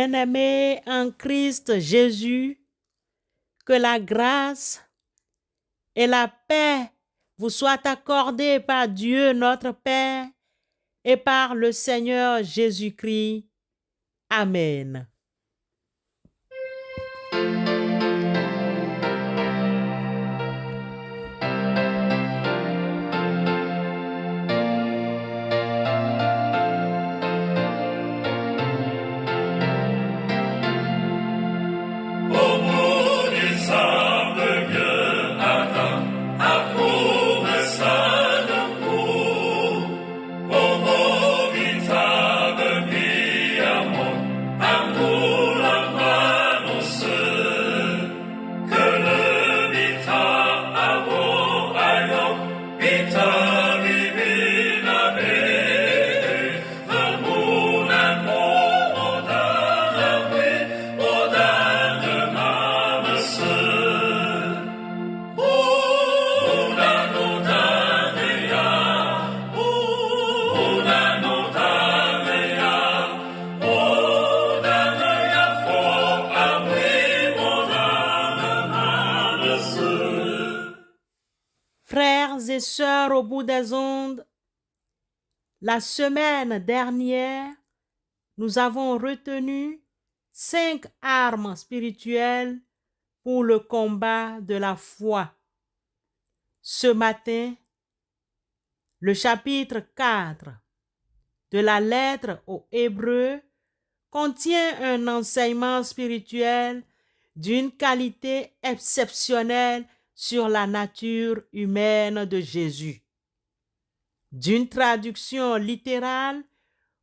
Bien-aimés en Christ Jésus, que la grâce et la paix vous soient accordées par Dieu notre Père et par le Seigneur Jésus-Christ. Amen. Frères et sœurs au bout des ondes, la semaine dernière, nous avons retenu 5 armes spirituelles pour le combat de la foi. Ce matin, le chapitre 4 de la lettre aux Hébreux contient un enseignement spirituel d'une qualité exceptionnelle sur la nature humaine de Jésus. D'une traduction littérale,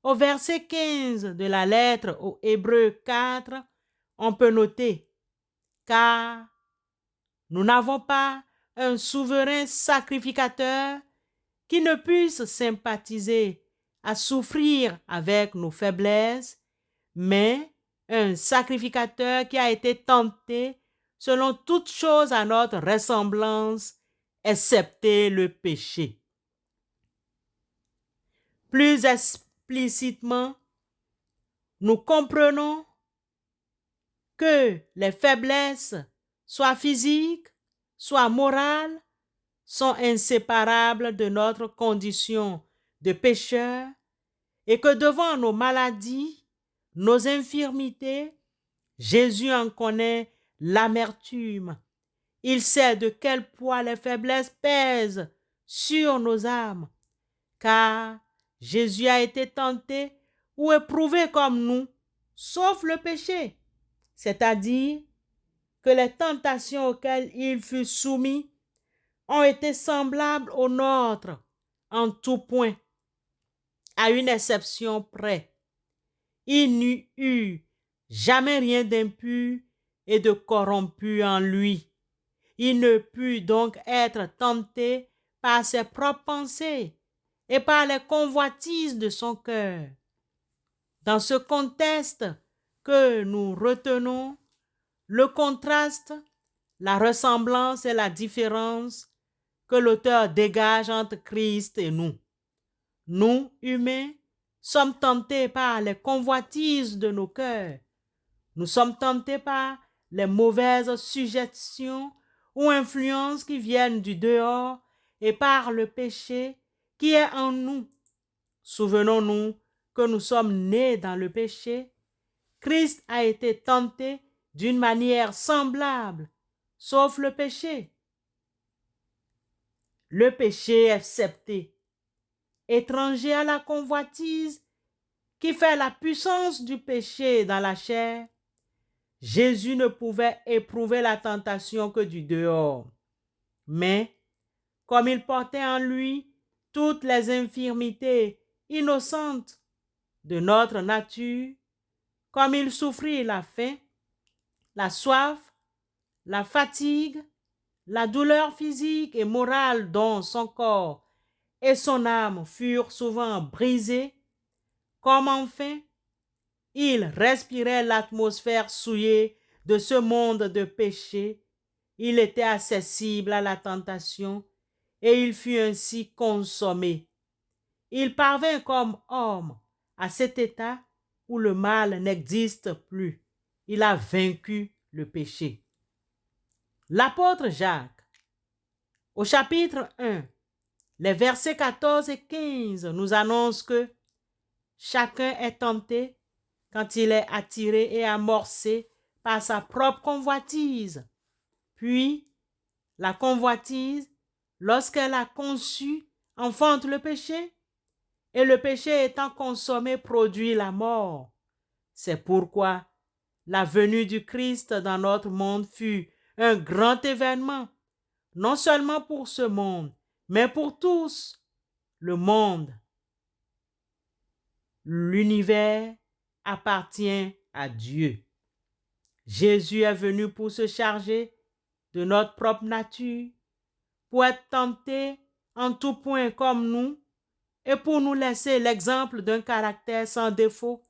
au verset 15 de la lettre aux Hébreux 4, on peut noter « Car nous n'avons pas un souverain sacrificateur qui ne puisse sympathiser à souffrir avec nos faiblesses, mais un sacrificateur qui a été tenté selon toutes choses à notre ressemblance, excepté le péché. » Plus explicitement, nous comprenons que les faiblesses, soit physiques, soit morales, sont inséparables de notre condition de pécheur et que devant nos maladies, nos infirmités, Jésus en connaît l'amertume. Il sait de quel poids les faiblesses pèsent sur nos âmes, car Jésus a été tenté ou éprouvé comme nous, sauf le péché, c'est-à-dire que les tentations auxquelles il fut soumis ont été semblables aux nôtres en tout point, à une exception près. Il n'y eut jamais rien d'impur et de corrompu en lui. Il ne put donc être tenté par ses propres pensées et par les convoitises de son cœur. Dans ce contexte que nous retenons, le contraste, la ressemblance et la différence que l'auteur dégage entre Christ et nous. Nous, humains, sommes tentés par les convoitises de nos cœurs. Nous sommes tentés par les mauvaises suggestions ou influences qui viennent du dehors et par le péché qui est en nous. Souvenons-nous que nous sommes nés dans le péché. Christ a été tenté d'une manière semblable, sauf le péché. Le péché excepté, étranger à la convoitise qui fait la puissance du péché dans la chair, Jésus ne pouvait éprouver la tentation que du dehors. Mais, comme il portait en lui toutes les infirmités innocentes de notre nature, comme il souffrit la faim, la soif, la fatigue, la douleur physique et morale dont son corps et son âme furent souvent brisés, comme enfin il respirait l'atmosphère souillée de ce monde de péché, il était accessible à la tentation et il fut ainsi consommé. Il parvint comme homme à cet état où le mal n'existe plus. Il a vaincu le péché. L'apôtre Jacques, au chapitre 1, les versets 14 et 15 nous annoncent que chacun est tenté quand il est attiré et amorcé par sa propre convoitise. Puis, la convoitise, lorsqu'elle a conçu, enfante le péché, et le péché étant consommé produit la mort. C'est pourquoi la venue du Christ dans notre monde fut un grand événement, non seulement pour ce monde, mais pour tous. Le monde, l'univers appartient à Dieu. Jésus est venu pour se charger de notre propre nature, pour être tenté en tout point comme nous, et pour nous laisser l'exemple d'un caractère sans défaut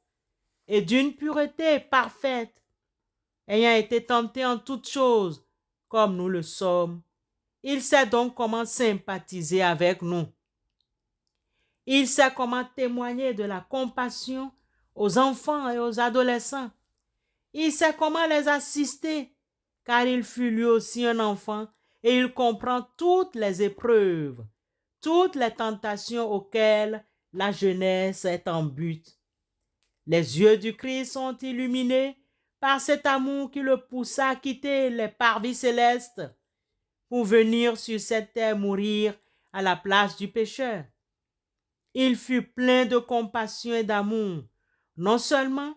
et d'une pureté parfaite. Ayant été tenté en toutes choses comme nous le sommes, il sait donc comment sympathiser avec nous. Il sait comment témoigner de la compassion aux enfants et aux adolescents. Il sait comment les assister, car il fut lui aussi un enfant et il comprend toutes les épreuves, toutes les tentations auxquelles la jeunesse est en but. Les yeux du Christ sont illuminés par cet amour qui le poussa à quitter les parvis célestes pour venir sur cette terre mourir à la place du pécheur. Il fut plein de compassion et d'amour, non seulement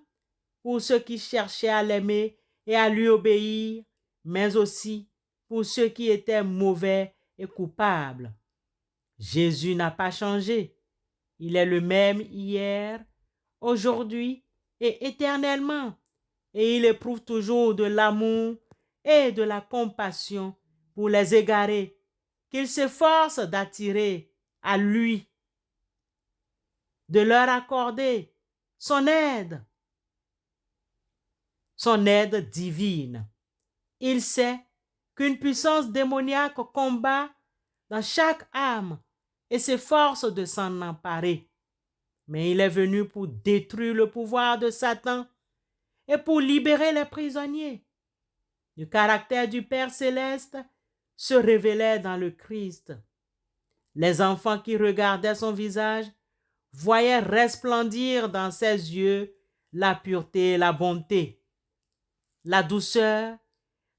pour ceux qui cherchaient à l'aimer et à lui obéir, mais aussi pour ceux qui étaient mauvais et coupables. Jésus n'a pas changé. Il est le même hier, aujourd'hui et éternellement, et il éprouve toujours de l'amour et de la compassion pour les égarés, qu'il s'efforce d'attirer à lui, de leur accorder son aide divine. Il sait qu'une puissance démoniaque combat dans chaque âme et s'efforce de s'en emparer. Mais il est venu pour détruire le pouvoir de Satan et pour libérer les prisonniers. Le caractère du Père céleste se révélait dans le Christ. Les enfants qui regardaient son visage voyaient resplendir dans ses yeux la pureté et la bonté. La douceur,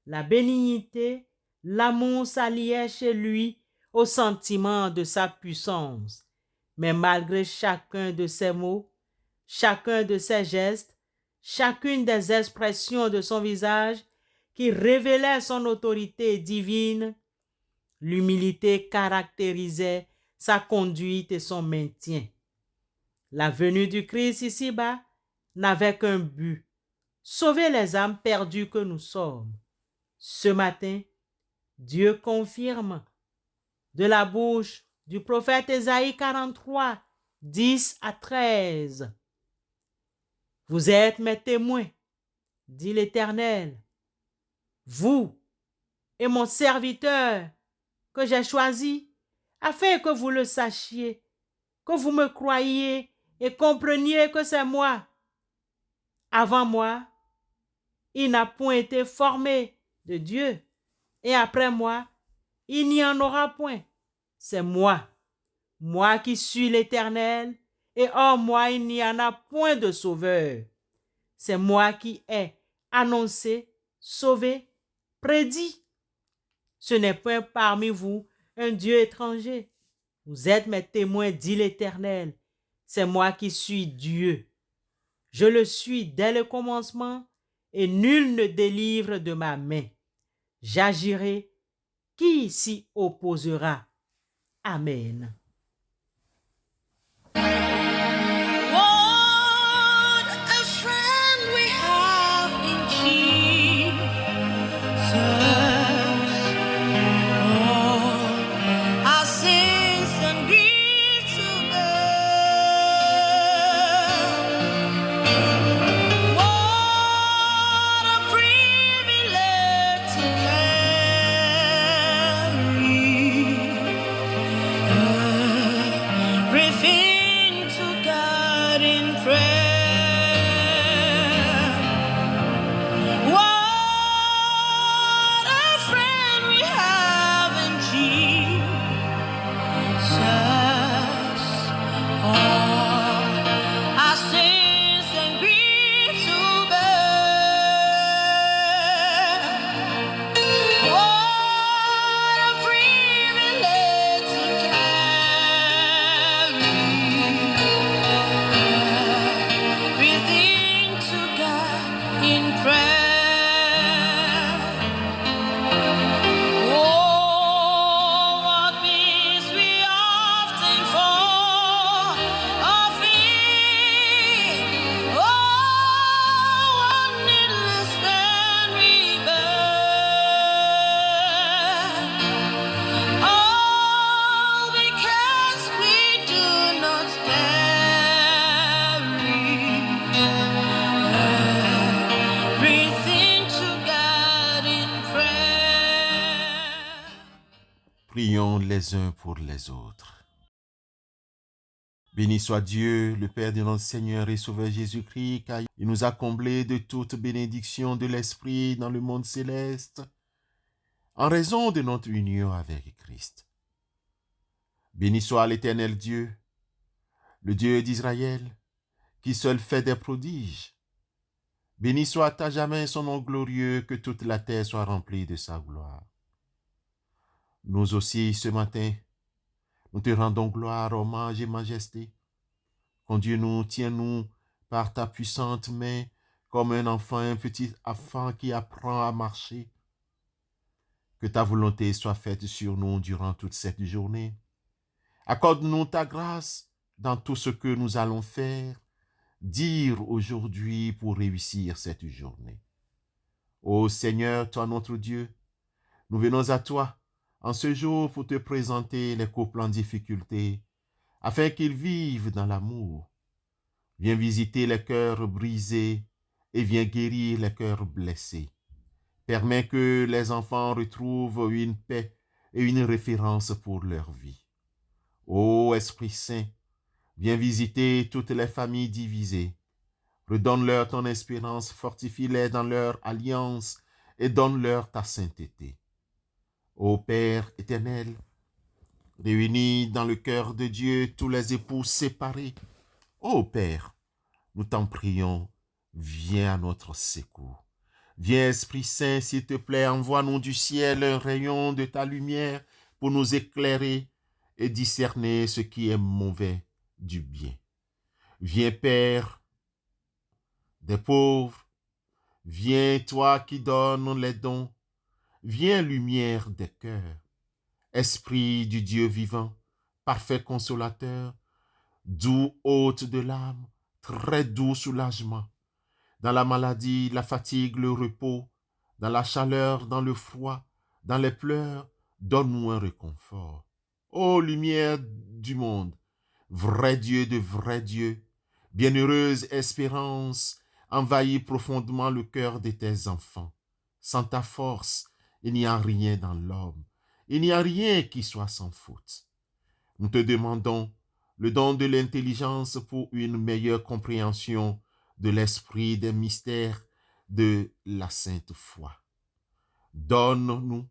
la bénignité, l'amour s'alliaient chez lui au sentiment de sa puissance. Mais malgré chacun de ses mots, chacun de ses gestes, chacune des expressions de son visage qui révélait son autorité divine, l'humilité caractérisait sa conduite et son maintien. La venue du Christ ici-bas n'avait qu'un but: sauver les âmes perdues que nous sommes. Ce matin, Dieu confirme de la bouche du prophète Ésaïe 43, 10 à 13. Vous êtes mes témoins, dit l'Éternel, vous et mon serviteur que j'ai choisi, afin que vous le sachiez, que vous me croyiez et compreniez que c'est moi. Avant moi, il n'a point été formé de Dieu, et après moi, il n'y en aura point. C'est moi, moi qui suis l'Éternel, et hors moi, il n'y en a point de sauveur. C'est moi qui ai annoncé, sauvé, prédit. Ce n'est point parmi vous un Dieu étranger. Vous êtes mes témoins, dit l'Éternel. C'est moi qui suis Dieu. Je le suis dès le commencement, et nul ne délivre de ma main. J'agirai, qui s'y opposera? Amen. Prions les uns pour les autres. Béni soit Dieu, le Père de notre Seigneur et Sauveur Jésus-Christ, car il nous a comblés de toute bénédiction de l'Esprit dans le monde céleste, en raison de notre union avec Christ. Béni soit l'Éternel Dieu, le Dieu d'Israël, qui seul fait des prodiges. Béni soit à jamais son nom glorieux, que toute la terre soit remplie de sa gloire. Nous aussi, ce matin, nous te rendons gloire, hommage et majesté. Conduis-nous, tiens-nous par ta puissante main, comme un petit enfant qui apprend à marcher. Que ta volonté soit faite sur nous durant toute cette journée. Accorde-nous ta grâce dans tout ce que nous allons faire, dire aujourd'hui pour réussir cette journée. Ô Seigneur, toi notre Dieu, nous venons à toi en ce jour pour te présenter les couples en difficulté, afin qu'ils vivent dans l'amour. Viens visiter les cœurs brisés et viens guérir les cœurs blessés. Permets que les enfants retrouvent une paix et une référence pour leur vie. Ô Esprit Saint, viens visiter toutes les familles divisées. Redonne-leur ton espérance, fortifie-les dans leur alliance et donne-leur ta sainteté. Ô Père éternel, réunis dans le cœur de Dieu tous les époux séparés. Ô Père, nous t'en prions, viens à notre secours. Viens, Esprit Saint, s'il te plaît, envoie-nous du ciel un rayon de ta lumière pour nous éclairer et discerner ce qui est mauvais du bien. Viens, Père des pauvres, viens, toi qui donnes les dons, viens, lumière des cœurs. Esprit du Dieu vivant, parfait consolateur, doux hôte de l'âme, très doux soulagement. Dans la maladie, la fatigue, le repos, dans la chaleur, dans le froid, dans les pleurs, donne-nous un réconfort. Ô lumière du monde, vrai Dieu de vrai Dieu, bienheureuse espérance, envahis profondément le cœur de tes enfants. Sans ta force, il n'y a rien dans l'homme. Il n'y a rien qui soit sans faute. Nous te demandons le don de l'intelligence pour une meilleure compréhension de l'esprit des mystères de la sainte foi. Donne-nous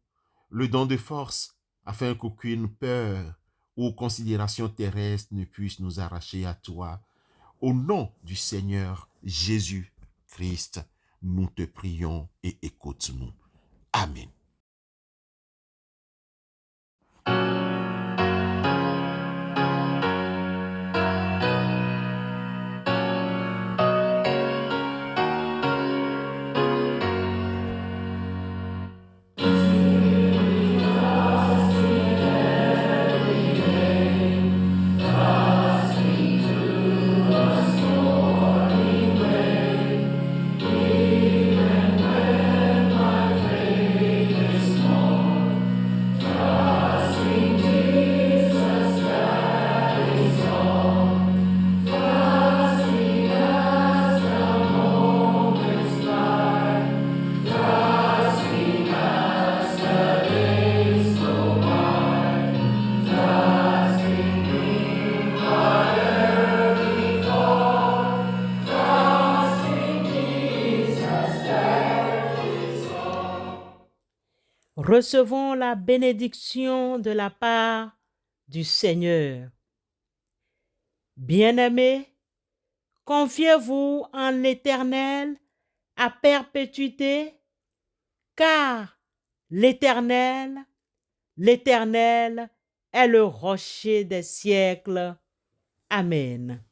le don de force afin qu'aucune peur ou considération terrestre ne puisse nous arracher à toi. Au nom du Seigneur Jésus-Christ, nous te prions et écoute-nous. Amen. Recevons la bénédiction de la part du Seigneur. Bien-aimés, confiez-vous en l'Éternel à perpétuité, car l'Éternel est le rocher des siècles. Amen.